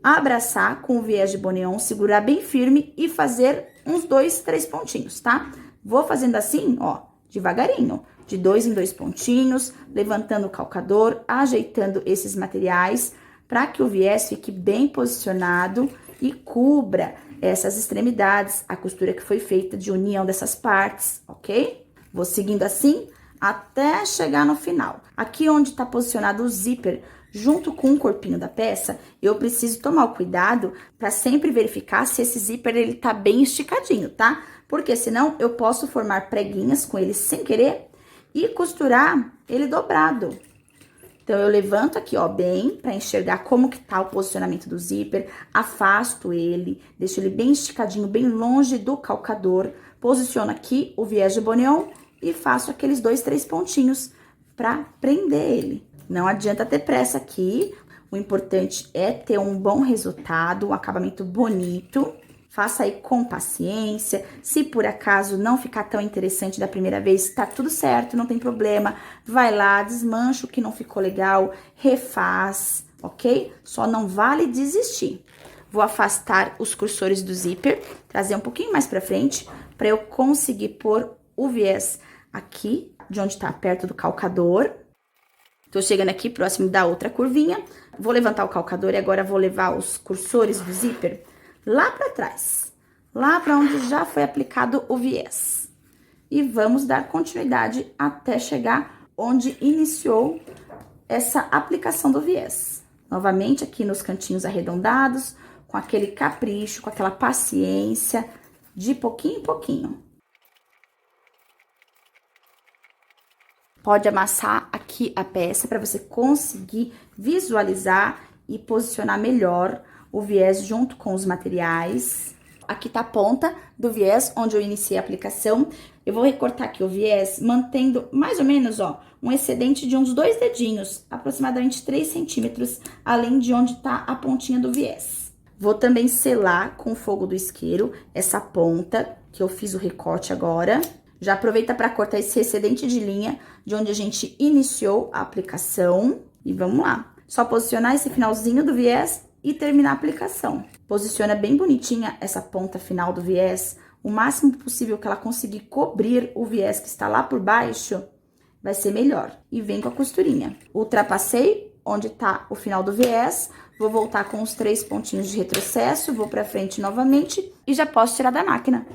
abraçar com o viés de boneon, segurar bem firme e fazer uns 2, 3 pontinhos, tá? Vou fazendo assim, ó, devagarinho, de 2 em 2 pontinhos, levantando o calcador, ajeitando esses materiais para que o viés fique bem posicionado e cubra essas extremidades, a costura que foi feita de união dessas partes, ok? Vou seguindo assim até chegar no final. Aqui onde tá posicionado o zíper, junto com o corpinho da peça, eu preciso tomar o cuidado para sempre verificar se esse zíper ele tá bem esticadinho, tá? Porque senão eu posso formar preguinhas com ele sem querer e costurar ele dobrado. Então, eu levanto aqui, ó, bem, para enxergar como que tá o posicionamento do zíper, afasto ele, deixo ele bem esticadinho, bem longe do calcador, posiciono aqui o viés de boneon e faço aqueles 2, 3 pontinhos para prender ele. Não adianta ter pressa aqui, o importante é ter um bom resultado, um acabamento bonito. Faça aí com paciência. Se por acaso não ficar tão interessante da primeira vez, tá tudo certo, não tem problema. Vai lá, desmancha o que não ficou legal, refaz, ok? Só não vale desistir. Vou afastar os cursores do zíper, trazer um pouquinho mais pra frente, pra eu conseguir pôr o viés aqui, de onde tá perto do calcador. Tô chegando aqui próximo da outra curvinha. Vou levantar o calcador e agora vou levar os cursores do zíper lá para trás, lá para onde já foi aplicado o viés. E vamos dar continuidade até chegar onde iniciou essa aplicação do viés. Novamente aqui nos cantinhos arredondados, com aquele capricho, com aquela paciência, de pouquinho em pouquinho. Pode amassar aqui a peça para você conseguir visualizar e posicionar melhor o viés junto com os materiais. Aqui tá a ponta do viés, onde eu iniciei a aplicação. Eu vou recortar aqui o viés, mantendo mais ou menos, ó, um excedente de uns 2 dedinhos, aproximadamente 3 centímetros, além de onde tá a pontinha do viés. Vou também selar com o fogo do isqueiro essa ponta, que eu fiz o recorte agora. Já aproveita para cortar esse excedente de linha, de onde a gente iniciou a aplicação. E vamos lá. Só posicionar esse finalzinho do viés e terminar a aplicação. Posiciona bem bonitinha essa ponta final do viés, o máximo possível que ela conseguir cobrir o viés que está lá por baixo, vai ser melhor. E vem com a costurinha. Ultrapassei onde tá o final do viés, vou voltar com os 3 pontinhos de retrocesso, vou pra frente novamente e já posso tirar da máquina.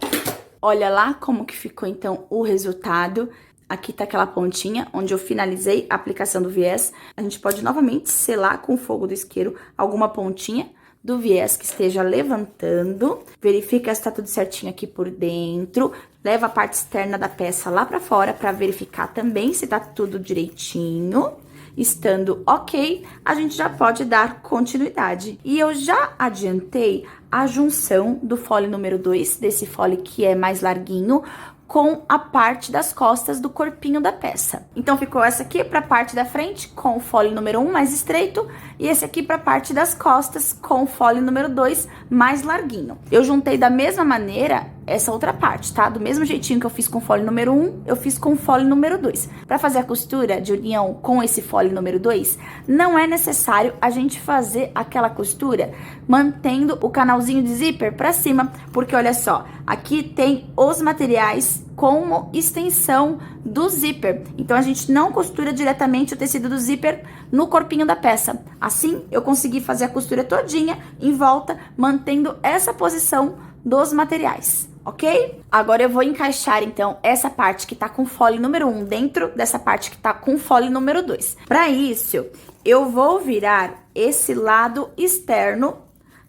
Olha lá como que ficou então o resultado. Aqui tá aquela pontinha onde eu finalizei a aplicação do viés. A gente pode novamente selar com o fogo do isqueiro alguma pontinha do viés que esteja levantando. Verifica se tá tudo certinho aqui por dentro. Leva a parte externa da peça lá pra fora pra verificar também se tá tudo direitinho. Estando ok, a gente já pode dar continuidade. E eu já adiantei a junção do fole número 2, desse fole que é mais larguinho, com a parte das costas do corpinho da peça. Então, ficou essa aqui para a parte da frente, com o fole número 1 mais estreito, e esse aqui para a parte das costas, com o fole número 2 mais larguinho. Eu juntei da mesma maneira essa outra parte, tá? Do mesmo jeitinho que eu fiz com o fole número 1, eu fiz com o fole número 2. Para fazer a costura de união com esse fole número 2, não é necessário a gente fazer aquela costura mantendo o canalzinho de zíper para cima, porque olha só, aqui tem os materiais como extensão do zíper. Então, a gente não costura diretamente o tecido do zíper no corpinho da peça. Assim, eu consegui fazer a costura todinha em volta, mantendo essa posição dos materiais, ok? Agora, eu vou encaixar, então, essa parte que tá com fole número 1 dentro dessa parte que tá com fole número 2. Para isso, eu vou virar esse lado externo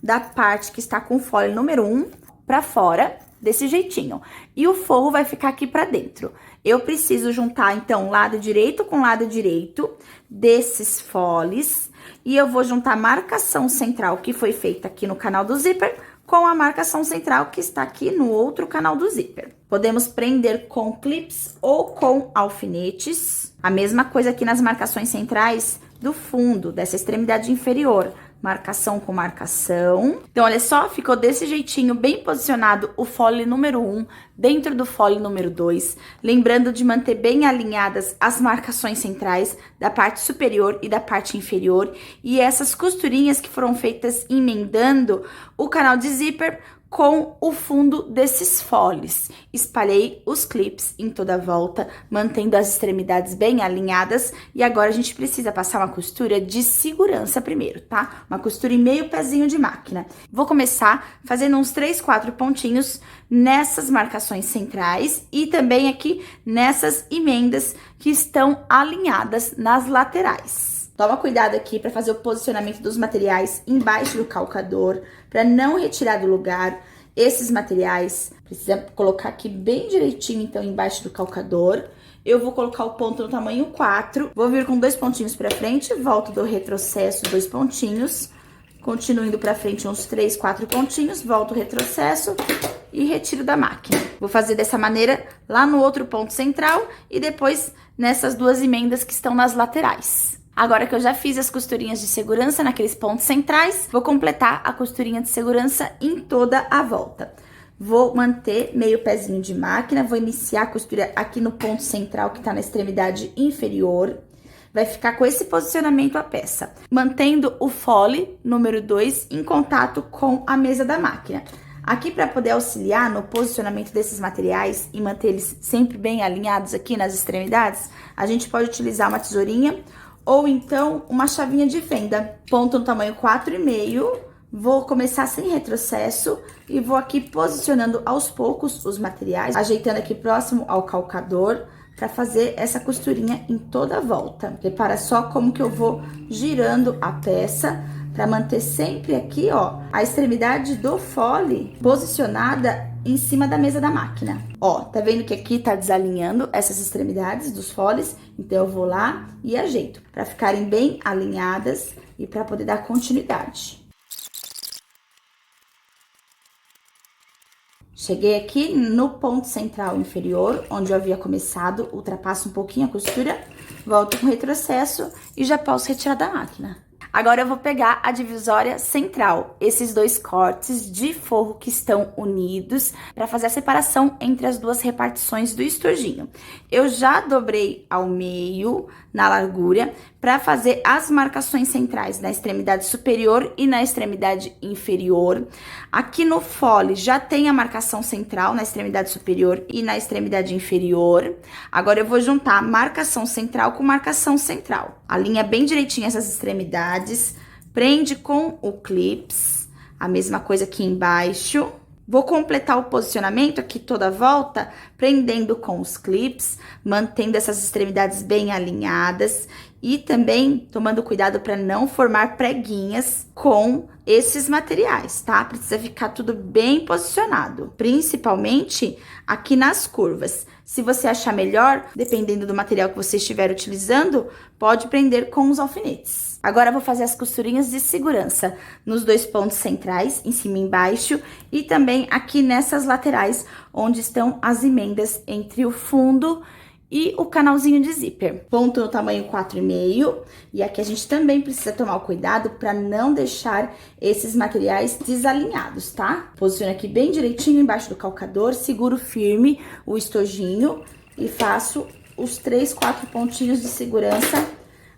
da parte que está com fole número 1 para fora, desse jeitinho. E o forro vai ficar aqui pra dentro. Eu preciso juntar, então, lado direito com lado direito desses foles. E eu vou juntar a marcação central que foi feita aqui no canal do zíper com a marcação central que está aqui no outro canal do zíper. Podemos prender com clips ou com alfinetes. A mesma coisa aqui nas marcações centrais, do fundo, dessa extremidade inferior. Marcação com marcação. Então, olha só, ficou desse jeitinho, bem posicionado o fole número 1 dentro do fole número 2. Lembrando de manter bem alinhadas as marcações centrais da parte superior e da parte inferior. E essas costurinhas que foram feitas emendando o canal de zíper com o fundo desses foles. Espalhei os clips em toda a volta, mantendo as extremidades bem alinhadas. E agora a gente precisa passar uma costura de segurança primeiro, tá? Uma costura em meio pezinho de máquina. Vou começar fazendo uns 3, 4 pontinhos nessas marcações centrais e também aqui nessas emendas que estão alinhadas nas laterais. Toma cuidado aqui para fazer o posicionamento dos materiais embaixo do calcador, para não retirar do lugar esses materiais. Precisa colocar aqui bem direitinho, então, embaixo do calcador. Eu vou colocar o ponto no tamanho 4, vou vir com 2 pontinhos para frente, volto do retrocesso, 2 pontinhos, continuo indo para frente uns 3, 4 pontinhos, volto o retrocesso e retiro da máquina. Vou fazer dessa maneira lá no outro ponto central e depois nessas 2 emendas que estão nas laterais. Agora que eu já fiz as costurinhas de segurança naqueles pontos centrais, vou completar a costurinha de segurança em toda a volta. Vou manter meio pezinho de máquina, vou iniciar a costura aqui no ponto central que tá na extremidade inferior. Vai ficar com esse posicionamento a peça, mantendo o fole número 2 em contato com a mesa da máquina. Aqui, para poder auxiliar no posicionamento desses materiais e manter eles sempre bem alinhados aqui nas extremidades, a gente pode utilizar uma tesourinha ou então uma chavinha de fenda. Ponto no tamanho 4,5, vou começar sem retrocesso e vou aqui posicionando aos poucos os materiais, ajeitando aqui próximo ao calcador para fazer essa costurinha em toda a volta. Repara só como que eu vou girando a peça para manter sempre aqui, ó, a extremidade do fole posicionada em cima da mesa da máquina. Ó, tá vendo que aqui tá desalinhando essas extremidades dos foles? Então, eu vou lá e ajeito para ficarem bem alinhadas e para poder dar continuidade. Cheguei aqui no ponto central inferior, onde eu havia começado, ultrapasso um pouquinho a costura, volto com retrocesso e já posso retirar da máquina. Agora eu vou pegar a divisória central, esses 2 cortes de forro que estão unidos, para fazer a separação entre as 2 repartições do estojinho. Eu já dobrei ao meio, na largura, para fazer as marcações centrais na extremidade superior e na extremidade inferior. Aqui no fole já tem a marcação central na extremidade superior e na extremidade inferior. Agora eu vou juntar marcação central com marcação central. Alinha bem direitinho essas extremidades, prende com o clips, a mesma coisa aqui embaixo. Vou completar o posicionamento aqui toda a volta, prendendo com os clips, mantendo essas extremidades bem alinhadas e também tomando cuidado para não formar preguinhas com esses materiais, tá? Precisa ficar tudo bem posicionado, principalmente aqui nas curvas. Se você achar melhor, dependendo do material que você estiver utilizando, pode prender com os alfinetes. Agora, eu vou fazer as costurinhas de segurança nos 2 pontos centrais, em cima e embaixo, e também aqui nessas laterais, onde estão as emendas entre o fundo e o canalzinho de zíper. Ponto no tamanho 4,5, e aqui a gente também precisa tomar o cuidado para não deixar esses materiais desalinhados, tá? Posiciono aqui bem direitinho embaixo do calcador, seguro firme o estojinho e faço os 3, 4 pontinhos de segurança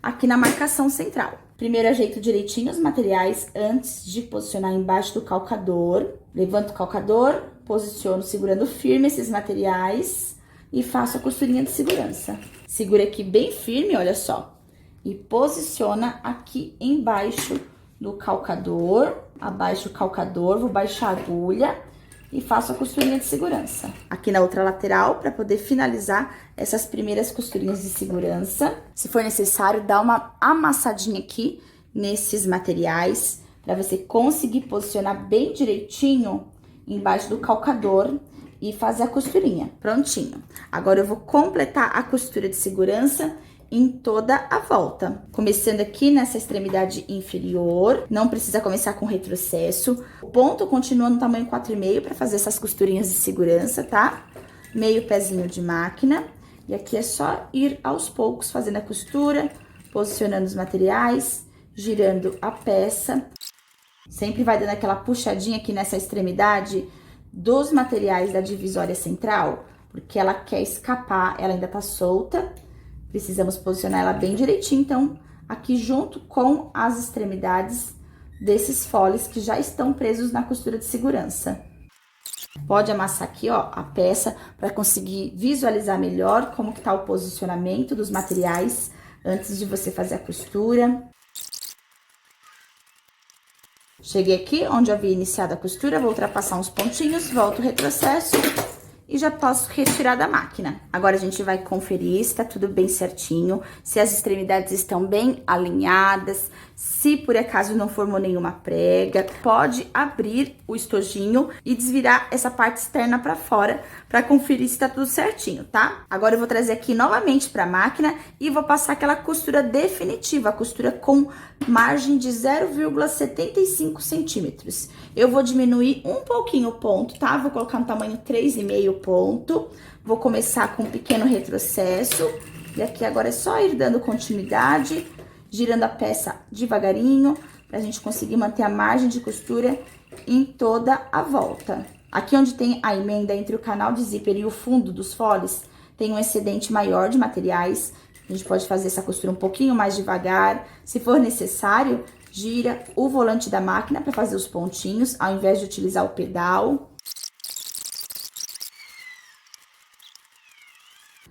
aqui na marcação central. Primeiro, ajeito direitinho os materiais antes de posicionar embaixo do calcador. Levanto o calcador, posiciono segurando firme esses materiais e faço a costurinha de segurança. Segura aqui bem firme, olha só. E posiciona aqui embaixo do calcador. Abaixo o calcador, vou baixar a agulha e faço a costurinha de segurança. Aqui na outra lateral, para poder finalizar essas primeiras costurinhas de segurança. Se for necessário, dá uma amassadinha aqui nesses materiais, para você conseguir posicionar bem direitinho embaixo do calcador e fazer a costurinha. Prontinho. Agora, eu vou completar a costura de segurança em toda a volta. Começando aqui nessa extremidade inferior, não precisa começar com retrocesso. O ponto continua no tamanho 4,5 para fazer essas costurinhas de segurança, tá? Meio pezinho de máquina. E aqui é só ir aos poucos fazendo a costura, posicionando os materiais, girando a peça. Sempre vai dando aquela puxadinha aqui nessa extremidade dos materiais da divisória central, porque ela quer escapar, ela ainda tá solta. Precisamos posicionar ela bem direitinho, então, aqui junto com as extremidades desses foles que já estão presos na costura de segurança. Pode amassar aqui, ó, a peça para conseguir visualizar melhor como que tá o posicionamento dos materiais antes de você fazer a costura. Cheguei aqui onde eu havia iniciado a costura, vou ultrapassar uns pontinhos, volto o retrocesso e já posso retirar da máquina. Agora a gente vai conferir se tá tudo bem certinho, se as extremidades estão bem alinhadas, se por acaso não formou nenhuma prega. Pode abrir o estojinho e desvirar essa parte externa para fora para conferir se tá tudo certinho, tá? Agora eu vou trazer aqui novamente para a máquina e vou passar aquela costura definitiva, a costura com margem de 0,75 centímetros. Eu vou diminuir um pouquinho o ponto, tá? Vou colocar no tamanho 3,5 ponto. Vou começar com um pequeno retrocesso. E aqui agora é só ir dando continuidade, girando a peça devagarinho, pra gente conseguir manter a margem de costura em toda a volta. Aqui onde tem a emenda entre o canal de zíper e o fundo dos foles, tem um excedente maior de materiais. A gente pode fazer essa costura um pouquinho mais devagar. Se for necessário, gira o volante da máquina para fazer os pontinhos, ao invés de utilizar o pedal.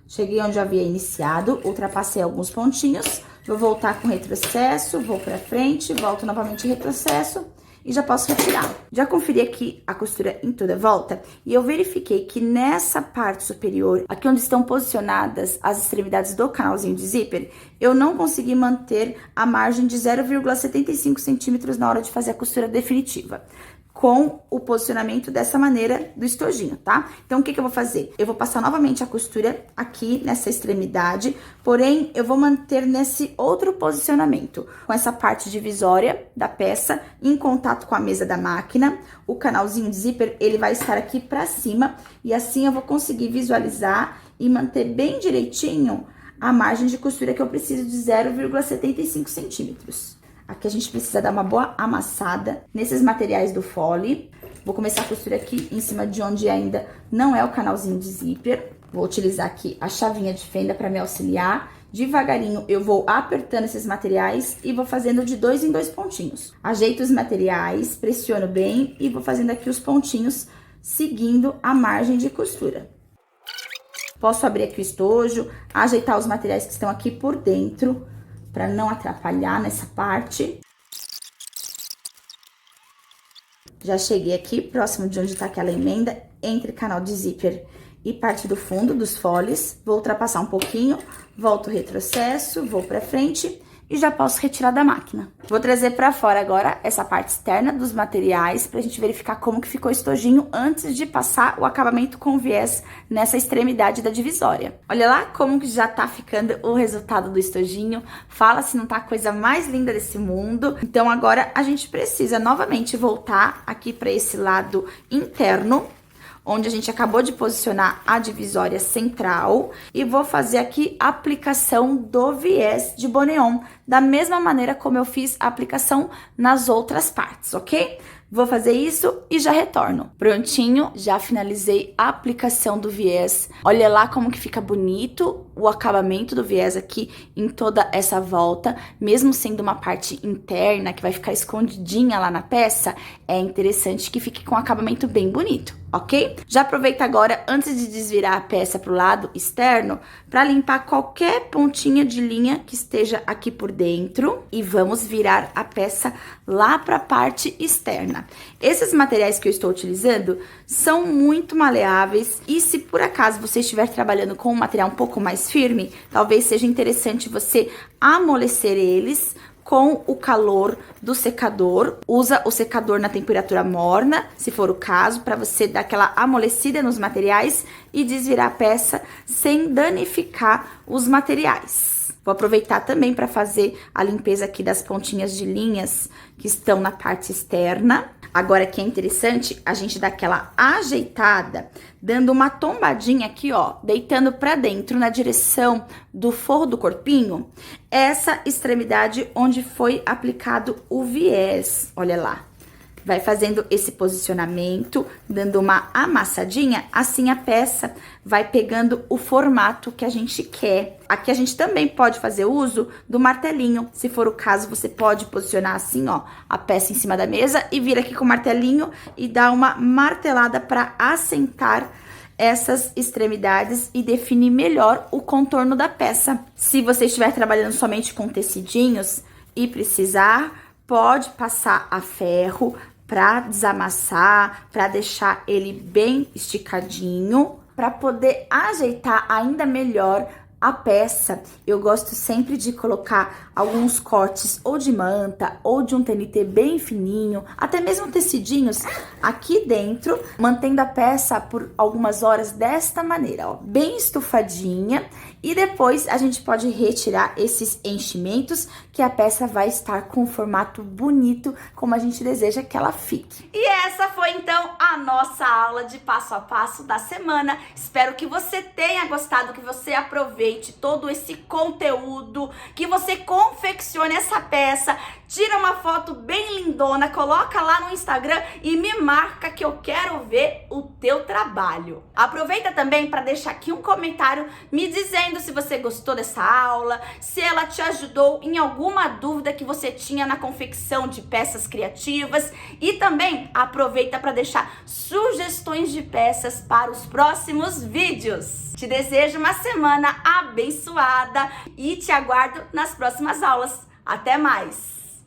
Cheguei onde eu havia iniciado, ultrapassei alguns pontinhos, vou voltar com retrocesso, vou para frente, volto novamente retrocesso e já posso retirar. Já conferi aqui a costura em toda a volta e eu verifiquei que nessa parte superior, aqui onde estão posicionadas as extremidades do canalzinho de zíper, eu não consegui manter a margem de 0,75 centímetros na hora de fazer a costura definitiva, com o posicionamento dessa maneira do estojinho, tá? Então, o que eu vou fazer? Eu vou passar novamente a costura aqui nessa extremidade, porém, eu vou manter nesse outro posicionamento, com essa parte divisória da peça em contato com a mesa da máquina. O canalzinho de zíper, ele vai estar aqui pra cima, e assim eu vou conseguir visualizar e manter bem direitinho a margem de costura que eu preciso de 0,75 centímetros. Aqui a gente precisa dar uma boa amassada nesses materiais do fole. Vou começar a costura aqui em cima de onde ainda não é o canalzinho de zíper. Vou utilizar aqui a chavinha de fenda para me auxiliar. Devagarinho eu vou apertando esses materiais e vou fazendo de 2 em 2 pontinhos. Ajeito os materiais, pressiono bem e vou fazendo aqui os pontinhos seguindo a margem de costura. Posso abrir aqui o estojo, ajeitar os materiais que estão aqui por dentro, para não atrapalhar nessa parte. Já cheguei aqui, próximo de onde tá aquela emenda, entre canal de zíper e parte do fundo dos foles. Vou ultrapassar um pouquinho, volto o retrocesso, vou pra frente e já posso retirar da máquina. Vou trazer pra fora agora essa parte externa dos materiais pra gente verificar como que ficou o estojinho antes de passar o acabamento com viés nessa extremidade da divisória. Olha lá como que já tá ficando o resultado do estojinho. Fala se não tá a coisa mais linda desse mundo. Então agora a gente precisa novamente voltar aqui pra esse lado interno, onde a gente acabou de posicionar a divisória central, e vou fazer aqui a aplicação do viés de boneon, da mesma maneira como eu fiz a aplicação nas outras partes, ok? Vou fazer isso e já retorno. Prontinho, já finalizei a aplicação do viés. Olha lá como que fica bonito o acabamento do viés aqui em toda essa volta. Mesmo sendo uma parte interna que vai ficar escondidinha lá na peça, é interessante que fique com um acabamento bem bonito, ok? Já aproveita agora, antes de desvirar a peça pro lado externo, para limpar qualquer pontinha de linha que esteja aqui por dentro. E vamos virar a peça lá para a parte externa. Esses materiais que eu estou utilizando são muito maleáveis e se por acaso você estiver trabalhando com um material um pouco mais firme, talvez seja interessante você amolecer eles com o calor do secador. Usa o secador na temperatura morna, se for o caso, para você dar aquela amolecida nos materiais e desvirar a peça sem danificar os materiais. Vou aproveitar também para fazer a limpeza aqui das pontinhas de linhas que estão na parte externa. Agora que é interessante a gente dar aquela ajeitada, dando uma tombadinha aqui, ó, deitando pra dentro na direção do forro do corpinho, essa extremidade onde foi aplicado o viés, olha lá. Vai fazendo esse posicionamento, dando uma amassadinha, assim a peça vai pegando o formato que a gente quer. Aqui a gente também pode fazer uso do martelinho. Se for o caso, você pode posicionar assim, ó, a peça em cima da mesa e vir aqui com o martelinho e dar uma martelada para assentar essas extremidades e definir melhor o contorno da peça. Se você estiver trabalhando somente com tecidinhos e precisar, pode passar a ferro para desamassar, para deixar ele bem esticadinho, para poder ajeitar ainda melhor a peça. Eu gosto sempre de colocar alguns cortes ou de manta ou de um TNT bem fininho, até mesmo tecidinhos aqui dentro, mantendo a peça por algumas horas desta maneira, ó, bem estufadinha. E depois a gente pode retirar esses enchimentos, que a peça vai estar com um formato bonito, como a gente deseja que ela fique. E essa foi então a nossa aula de passo a passo da semana. Espero que você tenha gostado, que você aproveite todo esse conteúdo, que você confeccione essa peça, tira uma foto bem lindona, coloca lá no Instagram e me marca que eu quero ver o teu trabalho. Aproveita também para deixar aqui um comentário me dizendo se você gostou dessa aula, se ela te ajudou em alguma dúvida que você tinha na confecção de peças criativas, e também aproveita para deixar sugestões de peças para os próximos vídeos. Te desejo uma semana abençoada e te aguardo nas próximas aulas. Até mais!